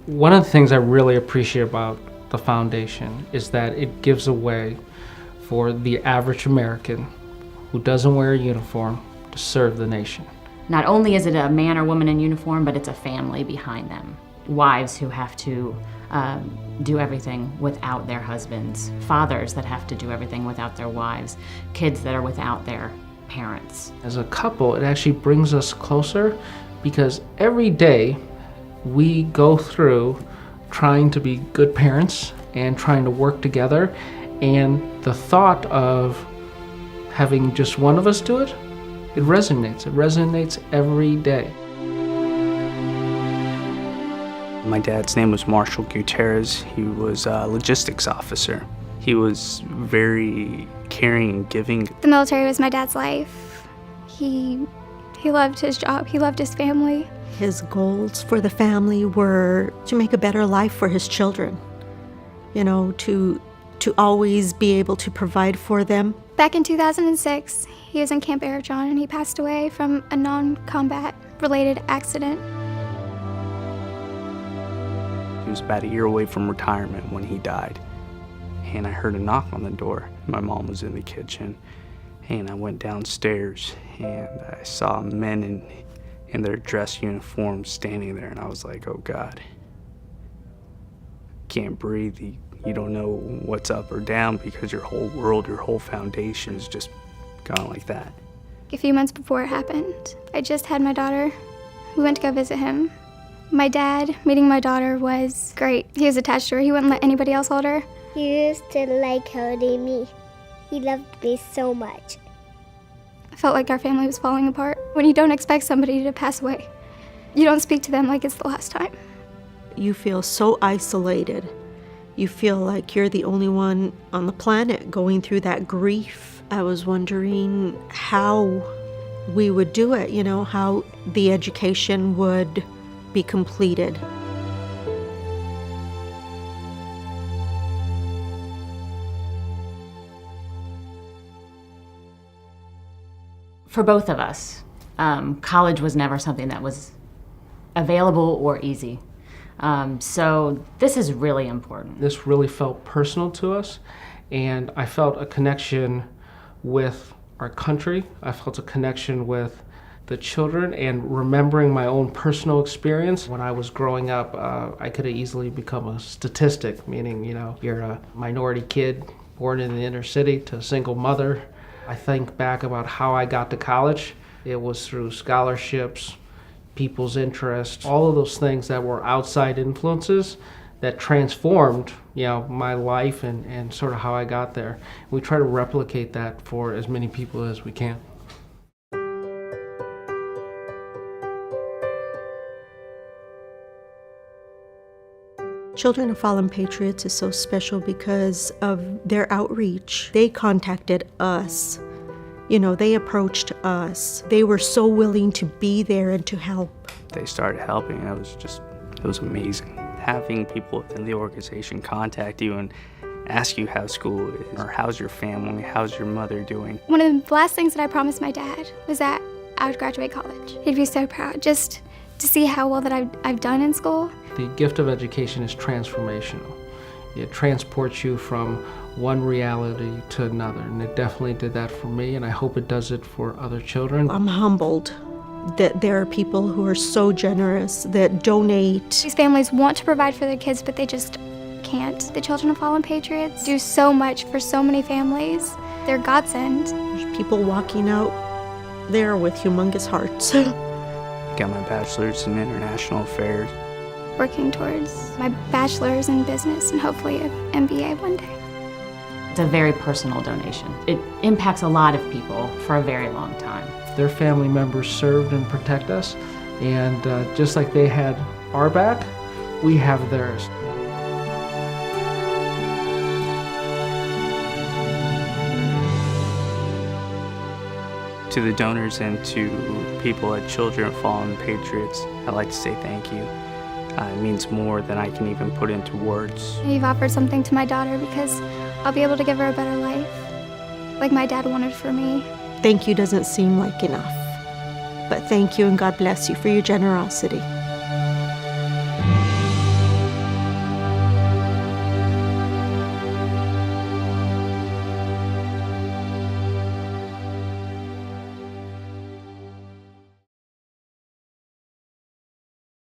One of the things I really appreciate about the foundation is that it gives a way for the average American who doesn't wear a uniform to serve the nation. Not only is it a man or woman in uniform, but it's a family behind them. Wives who have to do everything without their husbands, fathers that have to do everything without their wives, kids that are without their parents. As a couple, it actually brings us closer because every day we go through trying to be good parents and trying to work together, and the thought of having just one of us do it, it resonates. It resonates every day. My dad's name was Marshall Gutierrez. He was a logistics officer. He was very caring and giving. The military was my dad's life. He loved his job. He loved his family. His goals for the family were to make a better life for his children, to always be able to provide for them. Back in 2006, he was in Camp Arifjan and he passed away from a non-combat related accident. He was about a year away from retirement when he died. And I heard a knock on the door. My mom was in the kitchen. And I went downstairs and I saw men in their dress uniforms standing there. And I was like, oh God, can't breathe. You don't know what's up or down because your whole world, your whole foundation is just gone like that. A few months before it happened, I just had my daughter. We went to go visit him. My dad, meeting my daughter was great. He was attached to her. He wouldn't let anybody else hold her. He used to like holding me. He loved me so much. I felt like our family was falling apart. When you don't expect somebody to pass away, you don't speak to them like it's the last time. You feel so isolated. You feel like you're the only one on the planet going through that grief. I was wondering how we would do it, how the education would be completed. For both of us, college was never something that was available or easy. So this is really important. This really felt personal to us, and I felt a connection with our country. I felt a connection with the children, and remembering my own personal experience. When I was growing up, I could have easily become a statistic, meaning, you're a minority kid born in the inner city to a single mother. I think back about how I got to college. It was through scholarships, people's interest, all of those things that were outside influences that transformed, my life and sort of how I got there. We try to replicate that for as many people as we can. Children of Fallen Patriots is so special because of their outreach. They contacted us. They approached us. They were so willing to be there and to help. They started helping. It was amazing. Having people within the organization contact you and ask you how school is, or how's your family, how's your mother doing. One of the last things that I promised my dad was that I would graduate college. He'd be so proud just to see how well that I've done in school. The gift of education is transformational. It transports you from one reality to another, and it definitely did that for me, and I hope it does it for other children. I'm humbled that there are people who are so generous, that donate. These families want to provide for their kids, but they just can't. The Children of Fallen Patriots do so much for so many families. They're godsend. There's people walking out there with humongous hearts. Got my bachelor's in international affairs. Working towards my bachelor's in business and hopefully an MBA one day. It's a very personal donation. It impacts a lot of people for a very long time. Their family members served and protect us, and just like they had our back, we have theirs. To the donors and to people at Children of Fallen Patriots, I'd like to say thank you. It means more than I can even put into words. You've offered something to my daughter because I'll be able to give her a better life, like my dad wanted for me. Thank you doesn't seem like enough, but thank you and God bless you for your generosity.